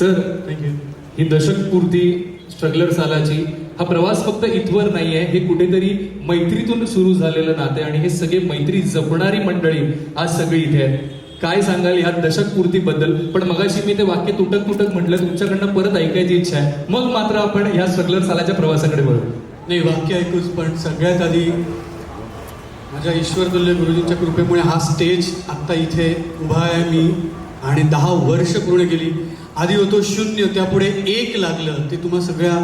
Sir thank you. ही दशकपूर्ती struggler सालाची हा प्रवास फक्त इथवर नाहीये, हे कुठेतरी मैत्रीतून सुरू झालेलं नाते आणि हे सगळे मैत्री जपणारी मंडळी आज सगळी इथे आहेत. काय सांगाल या दशकपूर्तीबद्दल? पण मगाशी मी ते वाक्य तुटक तुटक म्हटलं, तुमच्याकडनं परत ऐकायची इच्छा आहे. मग मात्र आपण ह्या स्ट्रगलर सालाच्या प्रवासाकडे वळू. नाही, वाक्य ऐकूच, पण सगळ्यात आधी माझ्या ईश्वरतुल्य गुरुजींच्या कृपेमुळे हा स्टेज आत्ता इथे उभा आहे मी, आणि 10 वर्ष पूर्ण केली. आधी होतो 0, त्यापुढे 1 लागलं. ते तुम्हा सगळ्या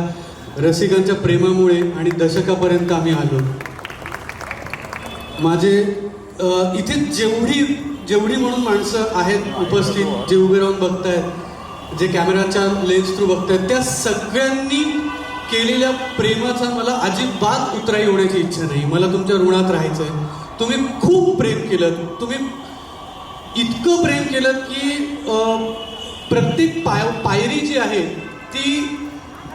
रसिकांच्या प्रेमामुळे आणि दशकापर्यंत आम्ही आलो. माझे इथे जेवढी म्हणून माणसं आहेत उपस्थित, जे उभे राहून बघतायत, जे कॅमेराच्या लेन्स थ्रू बघतायत, त्या सगळ्यांनी केलेल्या प्रेमाचा मला अजिबात उतराई होण्याची इच्छा नाही. मला तुमच्या ऋणात राहायचं आहे. तुम्ही खूप प्रेम केलं, तुम्ही इतकं प्रेम केलं की प्रत्येक पायरी जी आहे ती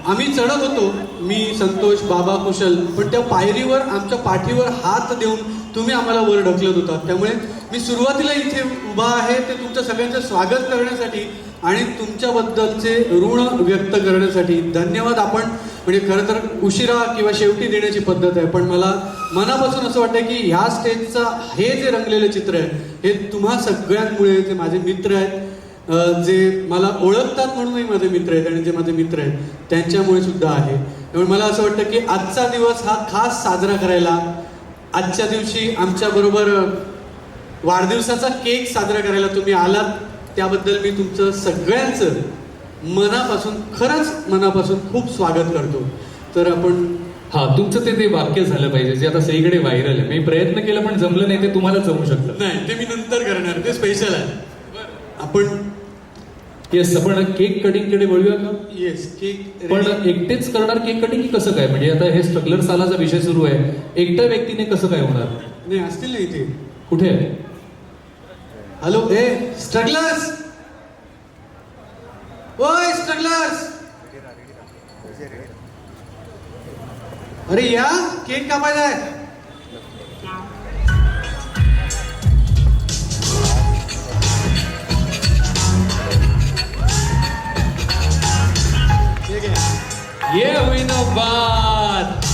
आम्ही चढत होतो, मी, संतोष, बाबा, कुशल, पण त्या पायरीवर आमच्या पाठीवर हात देऊन तुम्ही आम्हाला वर ढकलत होता. त्यामुळे मी सुरुवातीला इथे उभा आहे ते तुमच्या सगळ्यांचं स्वागत करण्यासाठी आणि तुमच्याबद्दलचे ऋण व्यक्त करण्यासाठी. धन्यवाद. आपण म्हणजे खरं तर उशिरा किंवा शेवटी देण्याची पद्धत आहे, पण मला मनापासून असं वाटतं की ह्या स्टेजचा हे जे रंगलेलं चित्र आहे हे तुम्हा सगळ्यांमुळे, जे माझे मित्र आहेत, जे मला ओळखतात म्हणूनही माझे मित्र आहेत, आणि जे माझे मित्र आहेत त्यांच्यामुळे सुद्धा आहे. त्यामुळे मला असं वाटतं की आजचा दिवस हा खास साजरा करायला, आजच्या दिवशी आमच्याबरोबर वाढदिवसाचा केक साजरा करायला तुम्ही आलात, त्याबद्दल मी तुमचं सगळ्यांचं मनापासून, खरंच मनापासून खूप स्वागत करतो. तर आपण तुमचं ते वाक्य झालं पाहिजे जे आता सगळीकडे व्हायरल आहे. मी प्रयत्न केला पण जमलं नाही, ते तुम्हाला जमू शकतं. नाही, ते मी नंतर करणार, ते स्पेशल आहे. आपण येस, आपण केक कटिंग कडे वळूया का? Yes, cake. पण एकटेच करणार केक कटिंग की कसं काय? म्हणजे आता हे स्ट्रगलर सालाचा विषय सुरू आहे, एकट्या व्यक्तीने कसं काय होणार? नाही, असतील नाही इथे. कुठे आहे? हॅलो, ए स्ट्रगलर्स, ओय स्ट्रगलर्स, अरे या, केक कापायचा आहे. ये हुई ना बात.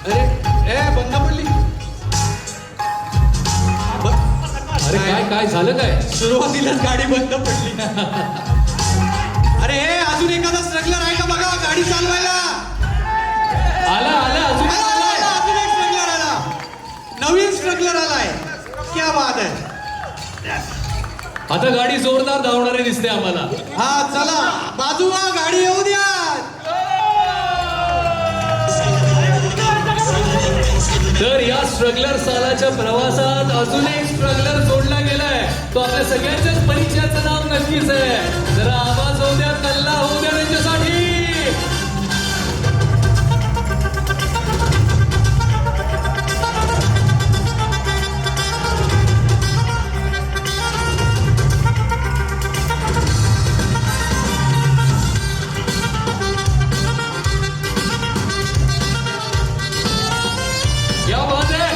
अरे ए बंद पडली. अरे काय काय झालं काय? सुरुवातीलाच गाडी बंद पडली. अरे हे अजून एखादा स्ट्रगलर आहे का बघा गाडी चालवायला. आला आला अजून अजून एक स्ट्रगलर आला, नवीन स्ट्रगलर आलाय. क्या बात आहे. आता गाडी जोरदार धावणारी दिसते आम्हाला. हा चला बाजू व्हा, गाडी येऊ द्या. तर या स्ट्रगलर सालाच्या प्रवासात अजून एक स्ट्रगलर जोडला गेलाय. तो आपल्या सगळ्यांच्याच परिचयाचं नाव नक्कीच आहे. जरा आवाज होऊ द्या, कल्ला होऊ द्या त्यांच्यासाठी. क्या बात है.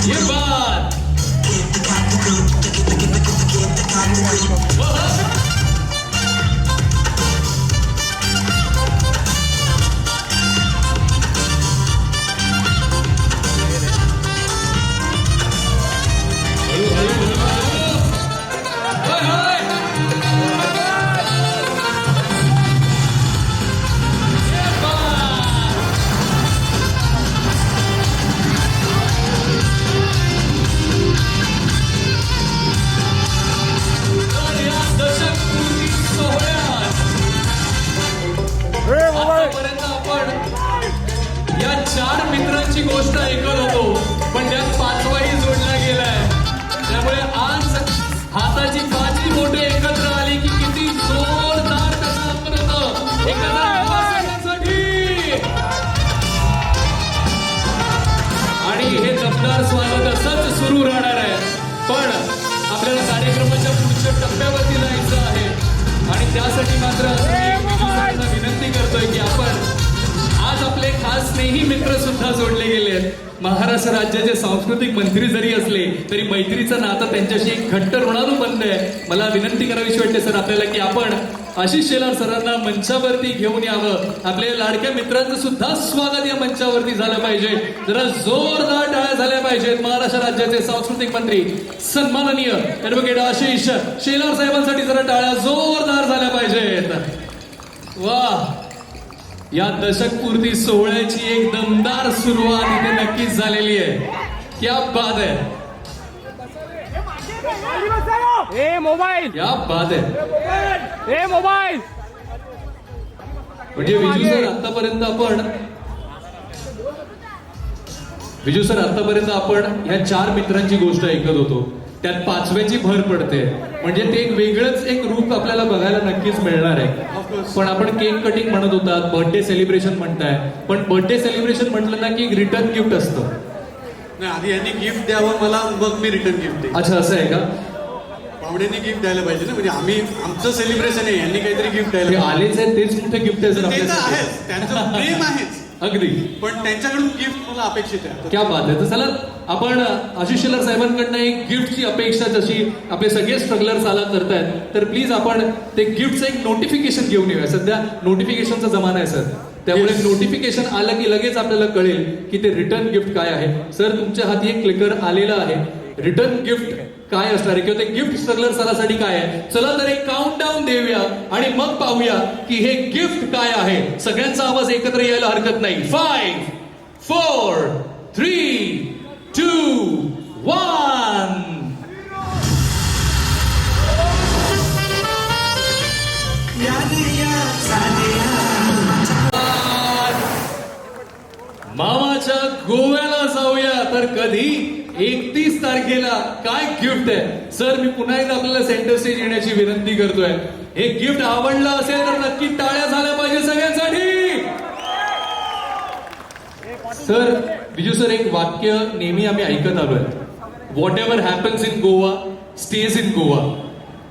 ये बात. आतापर्यंत आपण या 4 मित्रांची गोष्ट ऐकत होतो, पण त्यात 5वाही जोडला गेलाय. त्यामुळे आज हाताची 5ही बोटे एकत्र आली की किती जोरदार त्याचा अर्थ होतं. एखादा जोडले गेले आहेत. महाराष्ट्र राज्याचे सांस्कृतिक मंत्री जरी असले तरी मैत्रीचं नातं त्यांच्याशी एक घट्ट ऋणानुबंध आहे. मला विनंती करावीशी वाटते सर आपल्याला की आपण आशिष शेलार सरांना मंचावरती घेऊन यावं. आपल्या लाडक्या मित्रांचं सुद्धा स्वागत या मंचावरती झालं पाहिजे. जरा जोरदार टाळ्या झाल्या पाहिजेत. महाराष्ट्र राज्याचे सांस्कृतिक मंत्री सन्माननीय ॲडव्होकेट आशिष शेलार साहेबांसाठी जरा टाळ्या जोरदार झाल्या पाहिजेत. वा, या दशकपूर्ती सोहळ्याची एक दमदार सुरुवात इथे नक्कीच झालेली आहे. क्या बात है, ए मोबाईल, क्या बात है. ए मोबाईल. म्हणजे विजू सर आतापर्यंत आपण ह्या 4 मित्रांची गोष्ट ऐकत होतो. त्यात 5व्याची भर पडते. म्हणजे ते एक वेगळंच एक रूप आपल्याला बघायला नक्कीच मिळणार आहे. पण आपण केक कटिंग म्हणत होतात, बर्थडे सेलिब्रेशन म्हणताय, पण बर्थडे सेलिब्रेशन म्हटलं ना की एक रिटर्न गिफ्ट असतं. नाही, आधी यांनी गिफ्ट द्यावं मला, मग मी रिटर्न गिफ्ट देईन. अच्छा, असं आहे का? पाहुण्यांनी गिफ्ट द्यायला पाहिजे ना, म्हणजे आमचं सेलिब्रेशन आहे, यांनी काहीतरी गिफ्ट द्यायला ते पाहिजे. आलेच आहेत तेच मोठे गिफ्ट आहे सर ते तर आपल्यासाठी. आहेच, त्यांचं प्रेम आहेच, अगदी. पण त्यांच्याकडून गिफ्ट मला अपेक्षित आहे. क्या बात आहे. तर चला आपण आशिष शेलार साहेबांकडनं एक गिफ्टची अपेक्षा जशी आपले सगळे स्ट्रगलर्स आला करतायत, तर प्लीज आपण ते गिफ्टचं एक नोटिफिकेशन घेऊन येऊया. सध्या नोटिफिकेशनचा जमाना आहे सर, त्यामुळे नोटिफिकेशन आलं की लगेच आपल्याला कळेल की ते रिटर्न गिफ्ट काय आहे. सर तुमच्या हाती एक क्लिकर आलेलं आहे. रिटर्न गिफ्ट काय असणार आहे किंवा ते गिफ्ट स्ट्रगलर सालासाठी काय आहे. चला तर एक काउंटडाऊन देऊया आणि मग पाहूया की हे गिफ्ट काय आहे. सगळ्यांचा आवाज एकत्र यायला हरकत नाही. 5, 4, 3, 2, 1. मामाच्या गोव्याला जाऊया. तर कधी? 31 तारखेला. काय गिफ्ट आहे सर. मी पुन्हा एकदा आपल्याला सेंटर स्टेज येण्याची विनंती करतोय. हे गिफ्ट आवडलं असेल तर नक्की टाळ्या झाल्या पाहिजे सगळ्यांसाठी. सर विजू सर, एक वाक्य नेहमी आम्ही ऐकत आलोय, what ever happens in Goa stage in Goa.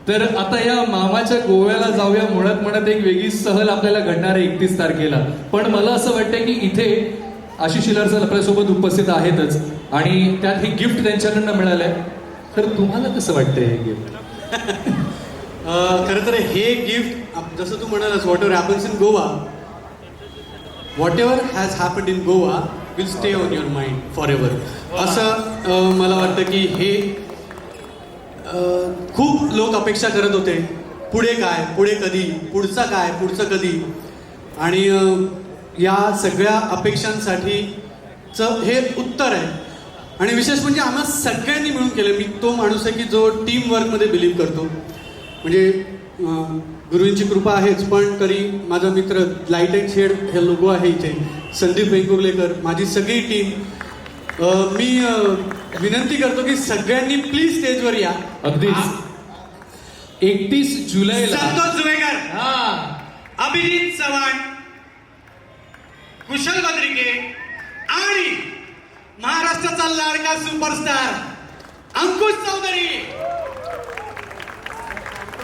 तर आता या मामाच्या गोव्याला जाऊया म्हणत एक वेगळी सहल आपल्याला घडणार आहे 31 तारखेला. पण मला असं वाटतंय की इथे आशिष शेलार सर आपल्यासोबत उपस्थित आहेतच आणि त्यात हे गिफ्ट त्यांच्याकडनं मिळालंय. तर तुम्हाला कसं वाटतंय हे गिफ्ट? खरं तर हे गिफ्ट जसं तू म्हणालास, what ever happens in Goa, what ever has happened in Goa will stay on your mind for ever. असं मला वाटतं की हे खूप लोक अपेक्षा करत होते. पुढे काय, पुढे कधी, पुढचा काय, पुढचं कधी. आणि या सगळ्या अपेक्षांसाठीचं हे उत्तर आहे. आणि विशेष म्हणजे आम्हा सगळ्यांनी मिळून केलं. मी तो माणूस आहे की जो टीम वर्कमध्ये बिलीव्ह करतो. म्हणजे गुरुंची कृपा आहेच, पण तरी माझा मित्र लाईट अँड शेड हे लोगो आहे इथे, संदीप वेंगुर्लेकर, माझी सगळी टीम. मी विनंती करतो की सगळ्यांनी प्लीज स्टेजवर या. अगदी 31 जुलैला संतोष जुवेकर, हा, अभिजित चव्हाण, कुशल बद्रिके आणि महाराष्ट्राचा लाडका सुपरस्टार अंकुश चौधरी.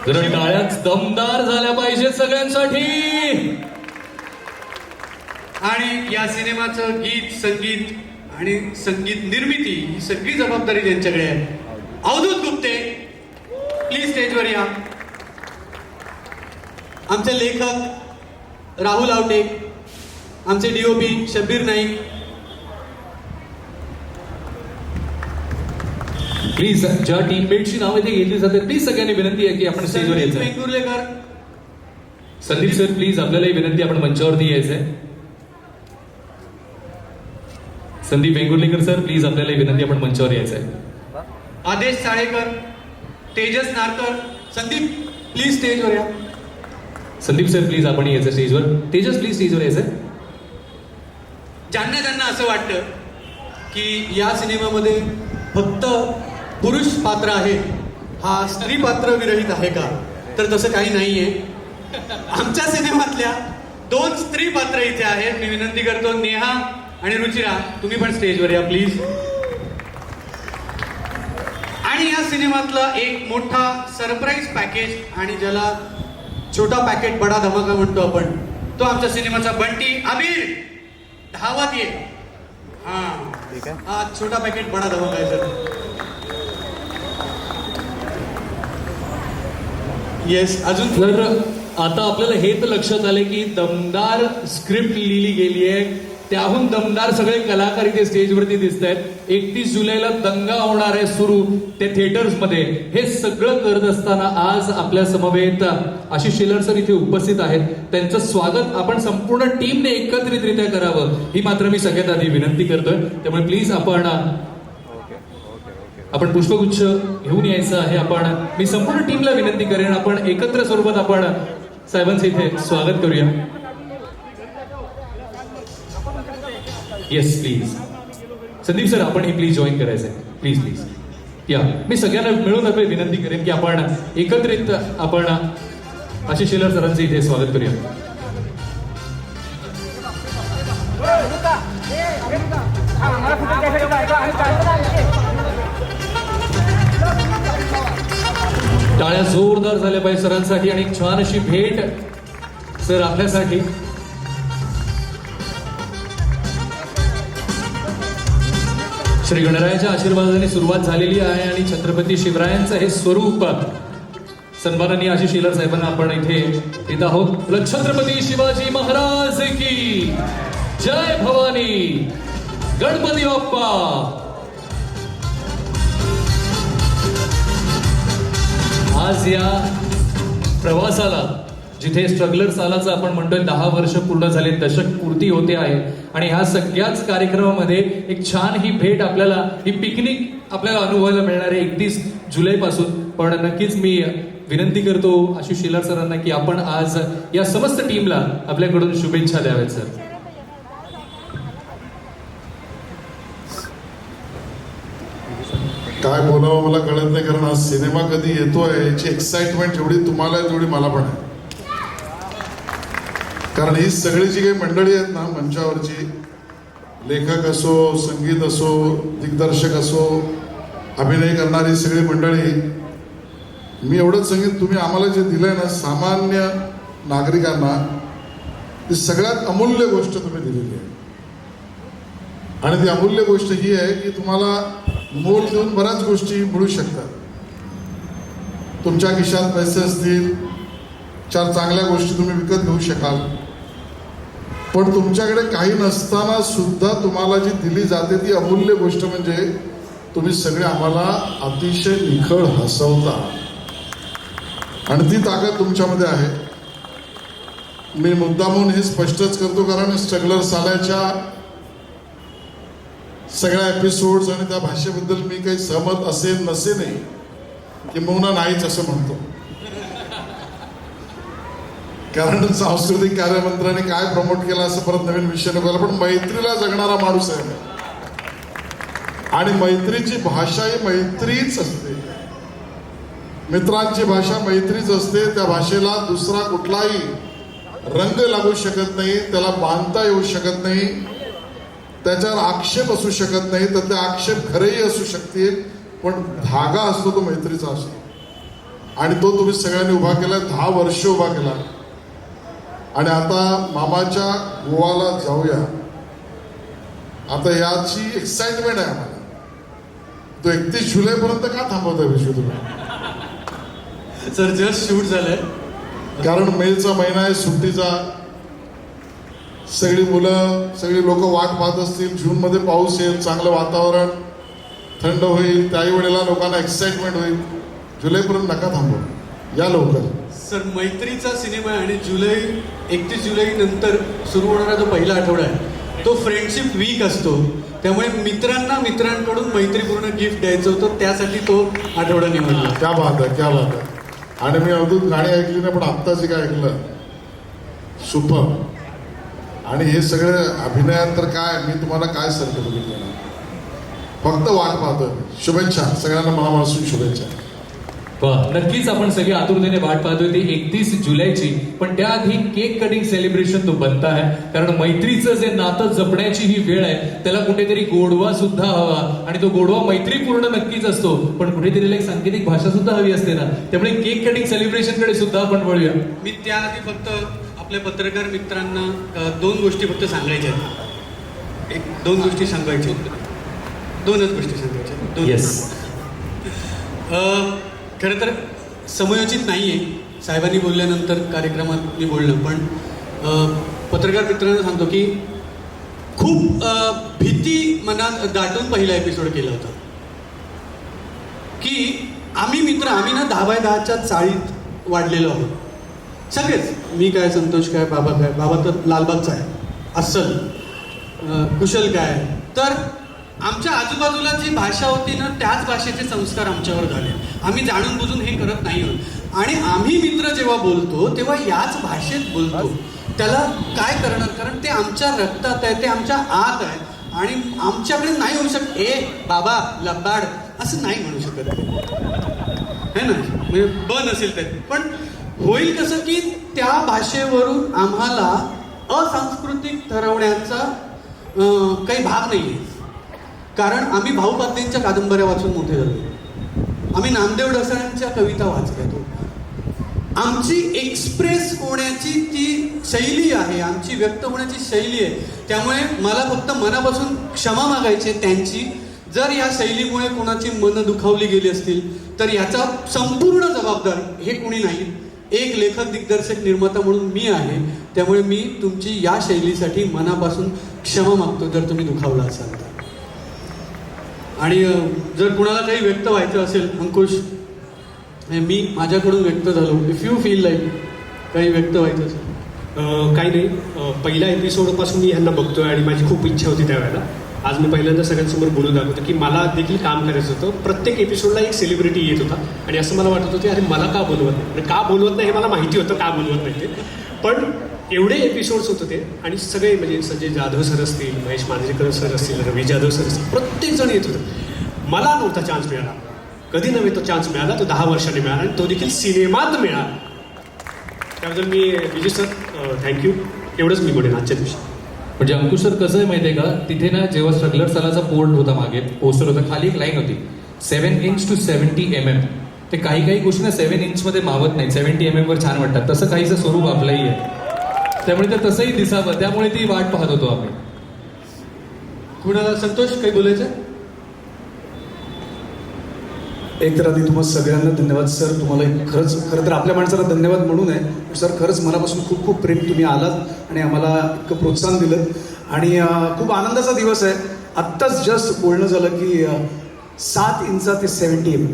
जरा टाळ्या दमदार झाल्या पाहिजेत सगळ्यांसाठी. आणि या सिनेमाचं गीत, संगीत आणि संगीत निर्मिती ही सगळी जबाबदारी त्यांच्याकडे आहे. अवधूत गुप्ते, प्लीज स्टेजवर या. आमचे लेखक राहुल आवटे, आमचे DOP शब्बीर नाईक. प्लीज ज्या टीममेटची नावं इथे घेतली जाते प्लीज सगळ्यांनी विनंती आहे की आपण स्टेजवर संदीप यायचं. वेंगुर्लेकर, संदीप सर प्लीज आपल्यालाही विनंती, आपण मंचावरती यायचंय. संदीप वेंगुर्लेकर सर प्लीज आपल्यालाही विनंती, आपण मंचावर यायचंय. आदेश साळेकर, तेजस नारकर. संदीप प्लीज स्टेजवर या. संदीप सर प्लीज आपण यायचं स्टेजवर. तेजस प्लीज स्टेजवर यायचंय. ज्यांना असं वाटतं की या सिनेमामध्ये फक्त पुरुष पात्र आहे, हा स्त्री पात्र विरहित आहे का, तर तसं काही नाहीये. आमच्या सिनेमातल्या 2 स्त्री पात्र इथे आहेत. मी विनंती करतो, नेहा आणि रुचिरा, तुम्ही पण स्टेजवर या प्लीज. आणि या सिनेमातला एक मोठा सरप्राईज पॅकेज, आणि ज्याला छोटा पॅकेट बडा धमाका म्हणतो आपण, तो आमच्या सिनेमाचा बंटी. आमिर धावत ये. हा छोटा पॅकेट बडा धमाका आहे सर. येस, अजून तर आता आपल्याला हे तर लक्षात आले की दमदार स्क्रिप्ट लिहिली गेली आहे, त्याहून दमदार सगळे कलाकार इथे स्टेजवरती दिसत आहेत. 31 जुलैला दंगा होणार आहे सुरू ते थिएटर्स मध्ये. हे सगळं करत असताना आज आपल्या समवेत आशिष शेलार सर इथे उपस्थित आहेत. त्यांचं स्वागत आपण संपूर्ण टीमने एकत्रितरित्या करावं ही मात्र मी सगळ्यात आधी विनंती करतोय. त्यामुळे प्लीज आपण पुष्पगुच्छ घेऊन यायचं आहे. मी संपूर्ण टीमला विनंती करेन, आपण एकत्र स्वरूपात आपण साहेबांचं इथे स्वागत करूया. Yes please. संदीप सर आपण हे प्लीज जॉईन करायचं आहे. प्लीज प्लीज या. मी सगळ्यांना मिळून आपली विनंती करेन की आपण एकत्रित आपण आशिष शेलार सरांचं इथे स्वागत करूया. टाळ्या जोरदार झाल्या पाहिजे सरांसाठी आणि एक छान अशी भेट सर आपल्यासाठी. श्री गणरायाच्या आशीर्वादाने सुरुवात झालेली आहे आणि छत्रपती शिवरायांचं हे स्वरूप सन्माननीय आशिष शेलार साहेबांना आपण इथे येत आहोत. छत्रपती शिवाजी महाराज की जय भवानी. गणपती बाप्पा. आज या प्रवासाला जिथे स्ट्रगलर सालाचं आपण म्हणतोय 10 वर्ष पूर्ण झाले, दशक पूर्ती होते आहे आणि ह्या सगळ्याच कार्यक्रमामध्ये एक छान ही भेट आपल्याला, ही पिकनिक आपल्याला अनुभवायला मिळणार आहे 31 जुलैपासून. पण नक्कीच मी विनंती करतो आशिष शेलार सरांना की आपण आज या समस्त टीमला आपल्याकडून शुभेच्छा द्याव्यात सर. काय बोलावं मला कळत नाही, कारण आज सिनेमा कधी येतोय याची एक्साइटमेंट जेवढी तुम्हाला आहे तेवढी मला पण आहे. कारण ही सगळी जी काही मंडळी आहेत ना मंचावरची, लेखक असो, संगीत असो, दिग्दर्शक असो, अभिनय करणारी सगळी मंडळी, मी एवढंच सांगेन तुम्ही आम्हाला जे दिलंय ना सामान्य नागरिकांना, ती सगळ्यात अमूल्य गोष्ट तुम्ही दिलेली आहे. आणि ती अमूल्य गोष्ट ही आहे की तुम्हाला मोल देऊन बऱ्याच गोष्टी मिळू शकतात. तुमच्या खिशात पैसे असतील, 4 चांगल्या गोष्टी तुम्ही विकत घेऊ शकाल, पण तुमच्याकडे काही नसताना सुद्धा तुम्हाला जी दिली जाते ती अमूल्य गोष्ट म्हणजे तुम्ही सगळे आम्हाला अतिशय निखळ हसवता. आणि ती ताकद तुमच्यामध्ये आहे. मी मुद्दामून हे स्पष्टच करतो कारण स्ट्रगलर सालाच्या सगळ्या एपिसोड्स आणि त्या भाषेबद्दल मी काही सहमत असेल नसेलही, किंबहुना नाहीच असं म्हणतो. कारण सांस्कृतिक कार्यमंत्र्यांनी काय प्रमोट केलं असं परत नवीन विषय नको. पण मैत्रीला जगणारा माणूस आहे आणि मैत्रीची भाषा ही मैत्रीच असते. मित्रांची भाषा मैत्रीच असते. त्या भाषेला दुसरा कुठलाही रंग लागू शकत नाही, त्याला बांधता येऊ शकत नाही, त्याच्यावर आक्षेप असू शकत नाही. तर ते आक्षेप खरेही असू शकतील, पण धागा असतो तो मैत्रीचा असतो. आणि तो तुम्ही सगळ्यांनी उभा केला, 10 वर्ष उभा केला. आणि आता मामाच्या गोवाला जाऊया. आता याची एक्साइटमेंट आहे आम्हाला. तो 31 जुलैपर्यंत का थांबवतोय विश्व तुम्ही? सर जस्ट शूट झालंय. कारण मेचा महिना आहे सुट्टीचा. सगळी मुलं, सगळी लोक वाट पाहत असतील. जूनमध्ये पाऊस येईल, चांगलं वातावरण, थंड होईल, त्याही वेळेला लोकांना एक्साइटमेंट होईल. जुलैपर्यंत नका थांबू, या लवकर. सर मैत्रीचा सिनेमा आहे आणि 31 जुलै नंतर सुरू होणारा जो पहिला आठवडा आहे तो फ्रेंडशिप वीक असतो. त्यामुळे मित्रांकडून मैत्रीपूर्ण गिफ्ट द्यायचं होतं, त्यासाठी तो आठवडा निवडला. क्या बात आहे, क्या बात आहे. आणि मी अवधूत गाणी ऐकली नाही, पण आत्ता जे काय ऐकलं सुपर. आणि हे सगळे अभिनयात तर काय, मी तुम्हाला काय सर्टिफिकेट देणार, फक्त वाट पाहतोय. शुभेच्छा सगळ्यांना, मनापासून शुभेच्छा. नक्कीच आपण सगळे आतुरतेने वाट पाहतोय ती 31 जुलैची. पण त्याआधी केक कटिंग सेलिब्रेशन तो बनता आहे. कारण मैत्रीचं जे नातं जपण्याची ही वेळ आहे, त्याला कुठेतरी गोडवा सुद्धा हवा. आणि तो गोडवा मैत्रीपूर्ण नक्कीच असतो, पण कुठेतरी एक सांकेतिक भाषा सुद्धा हवी असते ना. त्यामुळे केक कटिंग सेलिब्रेशन कडे सुद्धा आपण वळूया. मी त्याआधी फक्त आपल्या पत्रकार मित्रांना 2 गोष्टी फक्त सांगायच्या आहेत. दोन गोष्टी सांगायच्या. दोनच गोष्टी सांगायच्या. दोन. येस. खरं तर समयोचित नाही आहे साहेबांनी बोलल्यानंतर कार्यक्रमात मी बोलणं, पण पत्रकार मित्रांना सांगतो की खूप भीती मनात दाटून पहिला एपिसोड केला होता की आम्ही ना 10x10च्या चाळीत वाढलेलो आहोत सगळेच. मी काय, संतोष काय, बाबा तर लालबागचा आहे, अस्सल, कुशल काय. तर आमच्या आजूबाजूला जी भाषा होती ना त्याच भाषेचे संस्कार आमच्यावर झाले. आम्ही जाणून बुजून हे करत नाही आहोत आणि आम्ही मित्र जेव्हा बोलतो तेव्हा याच भाषेत बोलतो. त्याला काय करणार, कारण ते आमच्या रक्तात आहे, ते आमच्या आत आहे आणि आमच्याकडे नाही होऊ शकत ए बाबा लबाड असं नाही म्हणू शकत है ना, म्हणजे नसेल ते. पण होईल कसं की त्या भाषेवरून आम्हाला असांस्कृतिक ठरवण्याचा काही भाग नाही आहे. कारण आम्ही भाऊ पाटलांच्या कादंबऱ्या वाचून मोठे झालो, आम्ही नामदेव ढसाळ्यांच्या कविता वाचल्या. आमची एक्सप्रेस होण्याची ती शैली आहे, आमची व्यक्त होण्याची शैली आहे. त्यामुळे मला फक्त मनापासून क्षमा मागायची त्यांची जर या शैलीमुळे कोणाची मनं दुखावली गेली असतील तर याचा संपूर्ण जबाबदार हे कोणी नाही, एक लेखक, दिग्दर्शक, निर्माता म्हणून मी आहे. त्यामुळे मी तुमची या शैलीसाठी मनापासून क्षमा मागतो जर तुम्ही दुखावला असाल तर. आणि जर कुणाला काही व्यक्त व्हायचं असेल, अंकुश मी माझ्याकडून व्यक्त झालो, इफ यू फील लाईक काही व्यक्त व्हायचं असेल. काही नाही, पहिल्या एपिसोडपासून मी ह्यांना बघतोय आणि माझी खूप इच्छा होती त्यावेळेला. आज मी पहिल्यांदा सगळ्यांसमोर बोलून दाखवतो की मला देखील काम करायचं होतं. प्रत्येक एपिसोडला एक सेलिब्रिटी येत होता आणि असं मला वाटत होतं अरे मला का बोलवत नाही, म्हणजे का बोलवत नाही हे मला माहिती होतं का बोलवत नाही ते. पण एवढे एपिसोड्स होते ते आणि सगळे म्हणजे संजय जाधव सर असतील, महेश मांजरेकर सर असतील, रवी जाधव सर असतील, प्रत्येकजण येत होतं. मला नव्हता चान्स मिळाला, कधी नव्हे तो चान्स मिळाला, तो 10 वर्षांनी मिळाला आणि तो देखील सिनेमात मिळाला. त्याबद्दल मी विजय सर थँक्यू, एवढंच मी म्हणेन आजच्या दिवशी. म्हणजे अंकुश सर कसं आहे माहिती आहे का, तिथे ना जेव्हा स्ट्रगलर सालाचा पोर्ट होता, मागे पोस्टर होता, खाली एक लाईन होती 7 इंच to 70 mm. ते काही गोष्टी ना 7 इंचमध्ये मावत नाही, 70 mm वर छान वाटतात. तसं काहीचं स्वरूप आपलंही आहे, त्यामुळे ते तसंही दिसावं, त्यामुळे ती वाट पाहत होतो आम्ही. कुणाला संतोष काही बोलायचं? एक तर आधी तुम्हाला सगळ्यांना धन्यवाद सर. तुम्हाला खरं तर आपल्या माणसाला धन्यवाद म्हणून आहे सर. खरंच मनापासून खूप खूप प्रेम, तुम्ही आलात आणि आम्हाला इतकं प्रोत्साहन दिलं आणि खूप आनंदाचा दिवस आहे. आत्ताच जस्ट बोलणं झालं की 7 इंचा ते 70 mm.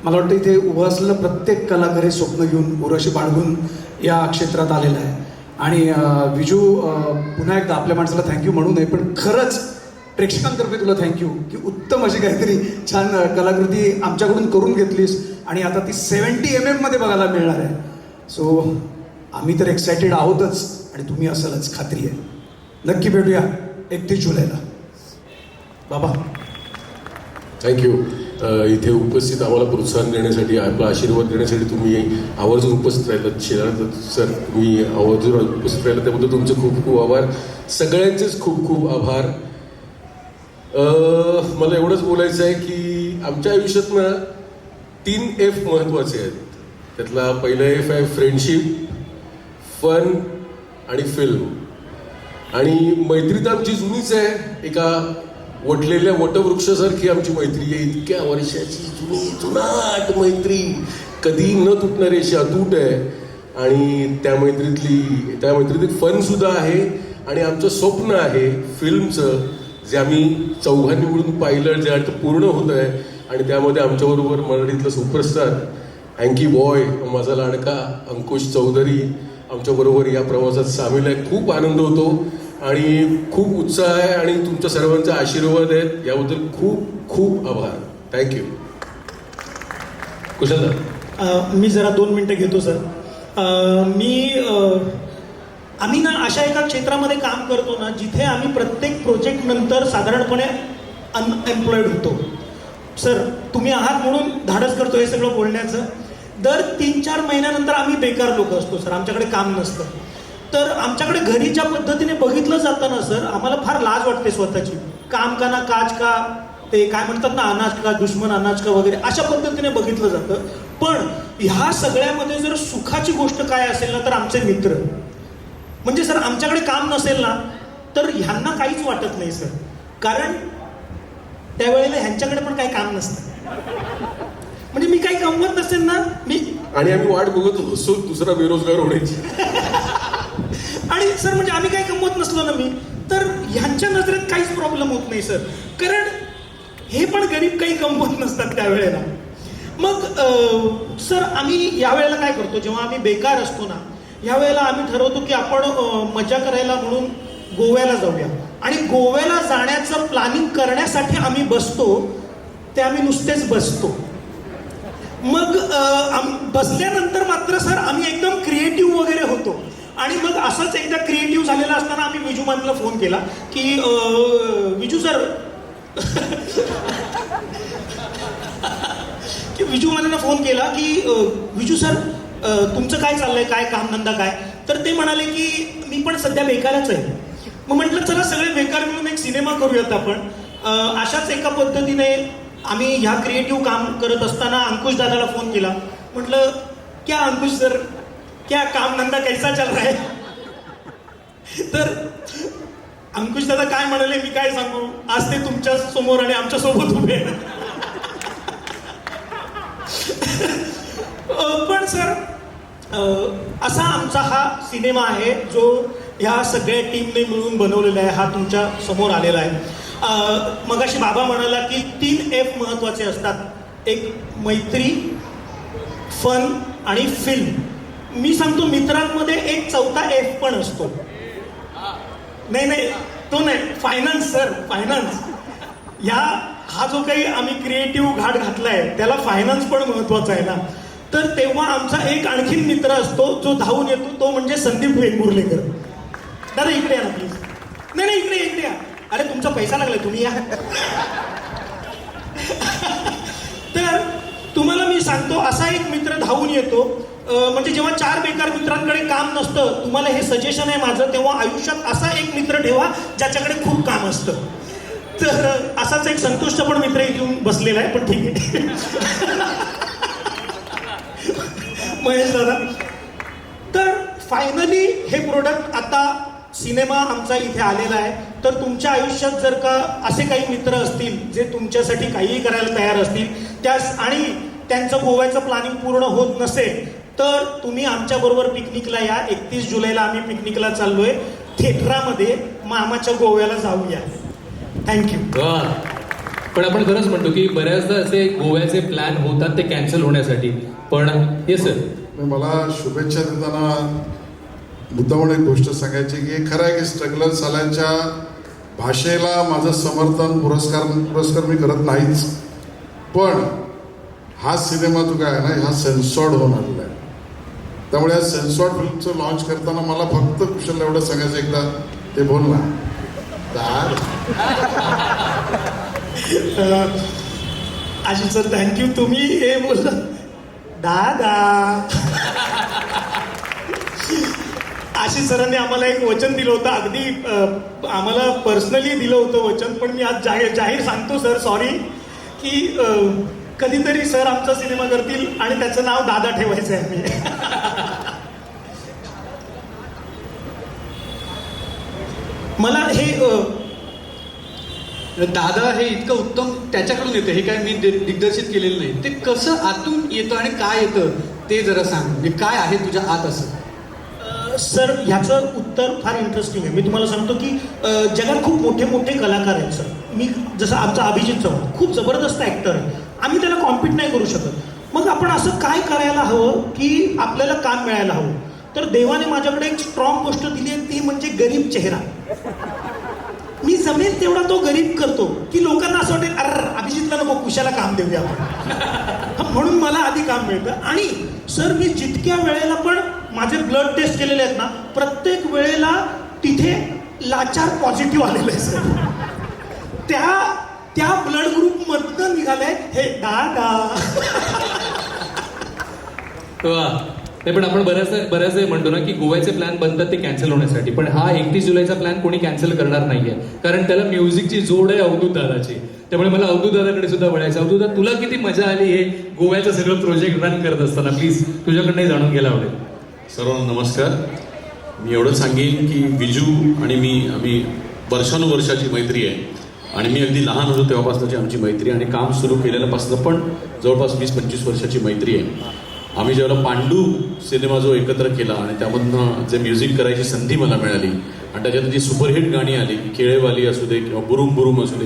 मला वाटतं इथे उभं असलेलं प्रत्येक कलाकार हे स्वप्न घेऊन, उराशी बाळगून या क्षेत्रात आलेलं आहे. आणि विजू पुन्हा एकदा आपल्या माणसाला थँक्यू म्हणू नये, पण खरंच प्रेक्षकांतर्फे तुला थँक्यू की उत्तम अशी काहीतरी छान कलाकृती आमच्याकडून करून घेतलीस आणि आता ती 70 mm मध्ये बघायला मिळणार आहे. सो आम्ही तर एक्सायटेड आहोतच आणि तुम्ही असालच, खात्री आहे. नक्की भेटूया 31 जुलैला. बाबा थँक्यू. इथे उपस्थित आम्हाला प्रोत्साहन देण्यासाठी, आपला आशीर्वाद देण्यासाठी तुम्ही आवर्जून उपस्थित राहिलात. शेजारत सर तुम्ही आवर्जून उपस्थित राहिलात, त्याबद्दल तुमचे खूप खूप आभार. सगळ्यांचेच खूप खूप आभार. मला एवढंच बोलायचं आहे की आमच्या आयुष्यात ना 3 F महत्त्वाचे आहेत. त्यातला पहिला F आहे फ्रेंडशिप, फन आणि फिल्म. आणि मैत्री तर आमची जुनीच आहे, एका वटलेल्या वटवृक्षासारखी आमची मैत्री आहे. इतक्या वर्षाची जुनाट मैत्री, कधी न तुटणारी अशी अतूट आहे. आणि त्या मैत्रीत फनसुद्धा आहे आणि आमचं स्वप्न आहे फिल्मचं, जे आम्ही चौघांनी मिळून पाहिलं, जे आता पूर्ण होत आहे. आणि त्यामध्ये आमच्याबरोबर मराठीतला सुपरस्टार अँकी बॉय, माझा लाडका अंकुश चौधरी आमच्याबरोबर या प्रवासात सामील आहे. खूप आनंद होतो आणि खूप उत्साह आहे आणि तुमच्या सर्वांचे आशीर्वाद आहेत, याबद्दल खूप खूप आभार. थँक्यू. कुशल सर, मी जरा 2 मिनटं घेतो सर. आम्ही ना अशा एका क्षेत्रामध्ये काम करतो ना जिथे आम्ही प्रत्येक प्रोजेक्ट नंतर साधारणपणे अनएम्प्लॉईड होतो. सर तुम्ही आहात म्हणून धाडस करतो हे सगळं बोलण्याचं. दर 3-4 महिन्यानंतर आम्ही बेकार लोक असतो सर, आमच्याकडे काम नसतं. तर आमच्याकडे घरी ज्या पद्धतीने बघितलं जातं ना सर, आम्हाला फार लाज वाटते स्वतःची. काम का ना काज का, ते काय म्हणतात ना अनाज का दुश्मन अनाज का वगैरे, अशा पद्धतीने बघितलं जातं. पण ह्या सगळ्यामध्ये जर सुखाची गोष्ट काय असेल ना तर आमचे मित्र. म्हणजे सर आमच्याकडे काम नसेल ना तर ह्यांना काहीच वाटत नाही सर, कारण त्यावेळेला ह्यांच्याकडे पण काही काम नसतं. म्हणजे मी काही कमवत नसेल ना, मी आणि आम्ही वाट बघत असो दुसरा बेरोजगार होण्याची. आणि सर म्हणजे आम्ही काही कमवत नसलो ना मी, तर ह्यांच्या नजरेत काहीच प्रॉब्लेम होत नाही सर, कारण हे पण गरीब काही कमवत नसतात त्यावेळेला. मग सर आम्ही यावेळेला काय करतो, जेव्हा आम्ही बेकार असतो ना, यावेळेला आम्ही ठरवतो की आपण मजा करायला म्हणून गोव्याला जाऊया. आणि गोव्याला जाण्याचं प्लॅनिंग करण्यासाठी आम्ही बसतो, ते आम्ही नुसतेच बसतो. मग बसल्यानंतर मात्र सर आम्ही एकदम क्रिएटिव्ह वगैरे होतो. आणि मग असंच एकदा क्रिएटिव्ह झालेला असताना आम्ही विजू मानला फोन केला की विजू सर की विजू मानेला फोन केला की विजू सर तुमचं काय चाललंय, काय कामधंदा काय. तर ते म्हणाले की मी पण सध्या बेकारच आहे. मग म्हटलं चला सगळे बेकार मिळून एक सिनेमा करूयात आपण. अशाच एका पद्धतीने आम्ही ह्या क्रिएटिव्ह काम करत असताना अंकुश दादाला फोन केला. म्हटलं क्या अंकुश सर, क्या काम धंदा कैसा चल रहा है. तर अंकुश दादा काय म्हणाले मी काय सांगू, आज ते तुमच्या समोर आणि आमच्या सोबत उभे आहेत. पण सर असा आमचा हा सिनेमा आहे जो ह्या सगळ्या टीमने मिळून बनवलेला आहे. हा तुमच्या समोर आलेला आहे. मगाशी बाबा म्हणाला की 3 F महत्वाचे असतात, एक मैत्री, फन आणि फिल्म. मी सांगतो मित्रांमध्ये एक 4था F पण असतो. नाही तो नाही, फायनान्स सर, फायनान्स. हा जो काही आम्ही क्रिएटिव्ह घाट घातलाय त्याला फायनान्स पण महत्वाचा आहे ना. तर तेव्हा आमचा एक आणखीन मित्र असतो जो धावून येतो, तो म्हणजे संदीप वेंगुर्लेकर. दादा इकडे या ना प्लीज. नाही इकडे या. अरे तुमचा पैसा लागलाय, तुम्ही या. तर तुम्हाला मी सांगतो असा एक मित्र धावून येतो. म्हणजे जेव्हा 4 बेकार मित्रांकडे काम नसतं, तुम्हाला हे सजेशन आहे माझं, तेव्हा आयुष्यात असा एक मित्र ठेवा ज्याच्याकडे खूप काम असतं. तर असाच एक संतुष्ट पण मित्र इथून बसलेला आहे, पण ठीक आहे. महेश दादा. तर फायनली हे प्रोडक्ट आता सिनेमा आमचा इथे आलेला आहे. तर तुमच्या आयुष्यात जर का असे काही मित्र असतील जे तुमच्यासाठी काहीही करायला तयार असतील, आणि त्यांचं गोव्याचं प्लॅनिंग पूर्ण होत नसेल, तर तुम्ही आमच्याबरोबर पिकनिकला या. 31 जुलैला आम्ही पिकनिकला चाललोय थिएटरामध्ये. मामाच्या गोव्याला जाऊया. थँक्यू. पण आपण खरंच म्हणतो की बऱ्याचदा असे गोव्याचे प्लॅन होतात ते कॅन्सल होण्यासाठी. पण हे सर मला शुभेच्छा देताना मुद्दामून एक गोष्ट सांगायची की खरं आहे की स्ट्रगलर सालांच्या भाषेला माझं समर्थन पुरस्कार मी करत नाहीच. पण हा सिनेमा जो काय आहे ना, हा सेन्सॉर्ड होऊन आलेला आहे. त्यामुळे या सेन्सॉर्ड फिल्मचं लॉन्च करताना मला फक्त कुशल एवढं सांगायचं, एकदा ते बोल ना. Ashish sir thank you. तुम्ही हे बोलला दादा. आशिष सरांनी आम्हाला एक वचन दिलं होतं, अगदी आम्हाला पर्सनली दिलं होतं वचन, पण मी आज जाहीर सांगतो सर, सॉरी, की कधीतरी सर आमचा सिनेमा करतील आणि त्याचं नाव दादा ठेवायचं आहे. मी मला हे दादा हे इतकं उत्तम त्याच्याकडून येतं, हे काय मी दिग्दर्शित केलेलं नाही. ते कसं आतून येतं आणि काय येतं ते जरा सांग. म्हणजे काय आहे तुझ्या आत असं. सर ह्याचं उत्तर फार इंटरेस्टिंग आहे. मी तुम्हाला सांगतो की जगात खूप मोठे मोठे कलाकार आहेत सर. मी जसं आमचा अभिजित चव्हाण खूप जबरदस्त ॲक्टर आहे, आम्ही त्याला कॉम्पिट नाही करू शकत. मग आपण असं काय करायला हवं की आपल्याला काम मिळायला हवं. तर देवाने माझ्याकडे एक स्ट्रॉंग गोष्ट दिली आहे, ती म्हणजे गरीब चेहरा. मी जमेल तेवढा तो गरीब करतो की लोकांना असं वाटेल अरे अभिजितला नको, कुशाला काम देऊया आपण. म्हणून मला आधी काम मिळतं. आणि सर मी जितक्या वेळेला पण माझे ब्लड टेस्ट केलेले आहेत ना, प्रत्येक वेळेला तिथे लाचार पॉझिटिव्ह आलेलं आहे सर. त्या ब्लड ग्रुप मधनं निघालंय हे दादा. नाही पण आपण बऱ्याच म्हणतो ना की गोव्याचे प्लॅन बनतात ते कॅन्सल होण्यासाठी. पण हा 31 जुलैचा प्लॅन कोणी कॅन्सल करणार नाहीये, कारण त्याला म्युझिकची जोड आहे अवधूत दादाची. त्यामुळे मला अवधूत दादाकडे सुद्धा वळायचं. अवधूत दादा, तुला किती मजा आली हे गोव्याचं सगळं प्रोजेक्ट रन करत असताना? प्लीज तुझ्याकडनंही जाणून घ्यायला आवडेल. सर्वांना नमस्कार. मी एवढं सांगेन की विजू आणि मी आम्ही वर्षानुवर्षाची मैत्री आहे आणि मी अगदी लहान होतो तेव्हापासूनची आमची मैत्री आणि काम सुरू केलेल्यापासून पण जवळपास 20-25 वर्षाची मैत्री आहे. आम्ही ज्यावेळेला पांडू सिनेमा जो एकत्र केला आणि त्यामधनं जे म्युझिक करायची संधी मला मिळाली आणि त्याच्यात जी सुपरहिट गाणी आली, केळेवाली असू दे किंवा बुरुम बुरुम असू दे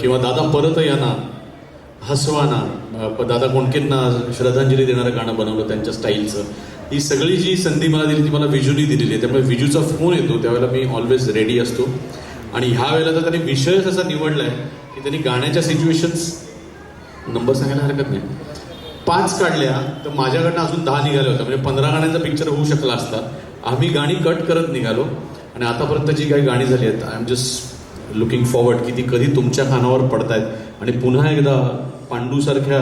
किंवा दादा परत या ना, हसवाना, दादा कोंडकेंना श्रद्धांजली देणारं गाणं बनवलं त्यांच्या स्टाईलचं, ही सगळी जी संधी मला दिली ती मला विजूनी दिलेली आहे. त्यामुळे विजूचा फोन येतो त्यावेळेला मी ऑलवेज रेडी असतो. आणि ह्या वेळेला तर त्यांनी विषयच असा निवडला आहे की त्यांनी गाण्याच्या सिच्युएशन्स नंबर सांगायला हरकत नाही 5 काढल्या तर माझ्याकडनं अजून 10 निघाल्या होत्या. म्हणजे 15 गाण्यांचा पिक्चर होऊ शकला असता. आम्ही गाणी कट करत निघालो आणि आतापर्यंत जी काही गाणी झाली आहेत I am just looking forward की ती कधी तुमच्या कानावर पडतायत आणि पुन्हा एकदा पांडूसारख्या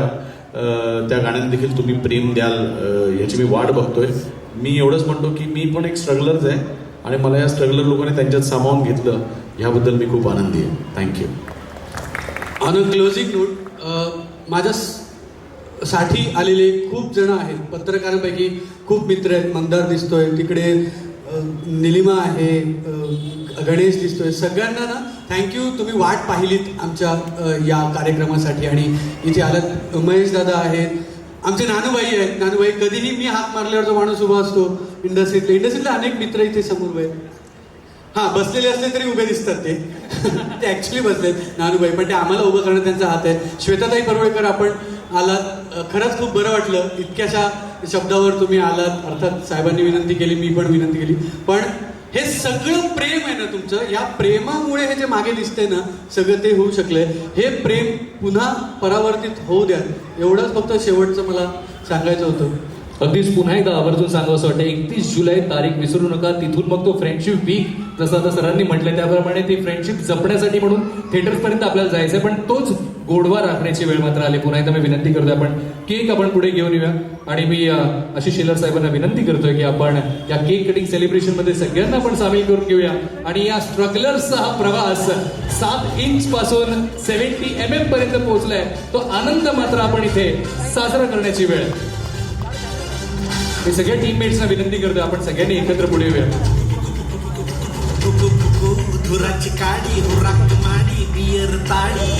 त्या गाण्यांना देखील तुम्ही प्रेम द्याल याची मी वाट बघतोय. मी एवढंच म्हणतो की मी पण एक स्ट्रगलरच आहे आणि मला या स्ट्रगलर लोकांनी त्यांच्यात सामावून घेतलं ह्याबद्दल मी खूप आनंदी आहे. Thank you. On a closing note, माझ्यासाठी आलेले खूप जण आहेत. पत्रकारांपैकी खूप मित्र आहेत. मंदार दिसतोय तिकडे, निलिमा आहे, गणेश दिसतोय. सगळ्यांना ना थँक्यू. तुम्ही वाट पाहिलीत आमच्या या कार्यक्रमासाठी आणि इथे आलात. महेश दादा आहेत, आमचे नानूबाई आहेत. नानूबाई कधीही मी हात मारल्यावर जो माणूस उभा असतो इंडस्ट्रीतले अनेक मित्र इथे समोर आहेत. हां, बसलेले असले तरी उभे दिसतात ते ते ॲक्च्युली बसलेत नानूबाई, पण ते आम्हाला उभं करणं त्यांचा हात आहे. श्वेताताई परुळेकर आपण आलात, खरंच खूप बरं वाटलं. इतक्याशा शब्दावर तुम्ही आलात. अर्थात साहेबांनी विनंती केली, मी पण विनंती केली, पण हे सगळं प्रेम आहे ना तुमचं, या प्रेमामुळे हे जे मागे दिसतंय ना सगळं ते होऊ शकलंय. हे प्रेम पुन्हा परावर्तित होऊ द्या, एवढंच फक्त शेवटचं मला सांगायचं होतं. अगदीच पुन्हा एकदा आवर्जून सांगावं असं वाटतं 31 जुलै तारीख विसरू नका. तिथून मग तो फ्रेंडशिप वीक जसं आता सरांनी म्हटलं त्याप्रमाणे ती फ्रेंडशिप जपण्यासाठी म्हणून थिएटर्सपर्यंत आपल्याला जायचं आहे, पण तोच गोडवा राखण्याची वेळ मात्र आली. पुन्हा एकदा मी विनंती करतोय आपण केक आपण पुढे घेऊन येऊया आणि मी आशिष शेलार साहेबांना विनंती करतोय की आपण या केक कटिंग सेलिब्रेशन मध्ये सगळ्यांना आपण सामील करून घेऊया आणि या स्ट्रगलर्सचा हा प्रवास 7 इंच पासून 70 mm पर्यंत पोहोचलाय. तो आनंद मात्र आपण इथे साजरा करण्याची वेळ. मी सगळ्या टीममेट्सना विनंती करतोय आपण सगळ्यांनी एकत्र पुढे येऊया. धुराची काडी हुराक माडी बियर ताडी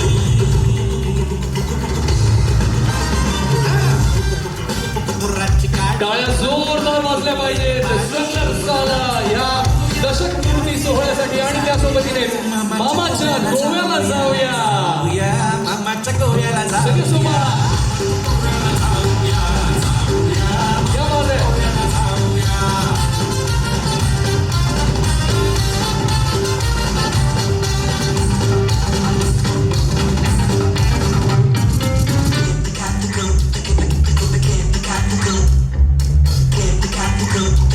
टाळ्या जोरदार वाजल्या पाहिजेत स्ट्रगलर्सला या दशकपूर्ती सोहळ्यासाठी आणि त्या सोबतीने मामाच्या गोव्याला जाऊया. मामाच्या गोव्याला सगळे सोबत क्या बात है.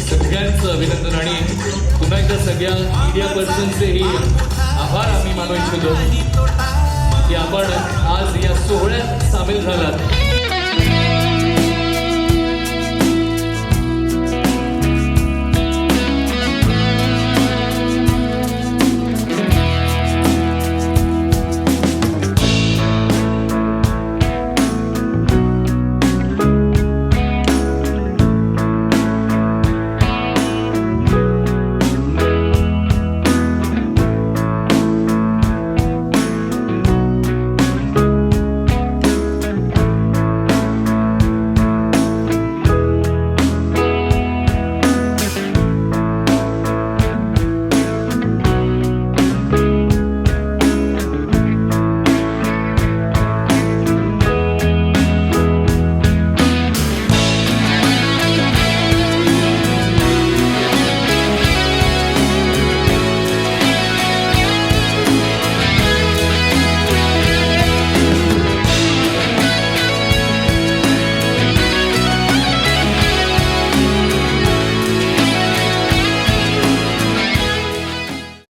सगळ्यांचं अभिनंदन आणि पुन्हा एकदा सगळ्या मीडिया पर्सनचेही आभार आम्ही मानू इच्छितो की आपण आज या सोहळ्यात सामील झालात.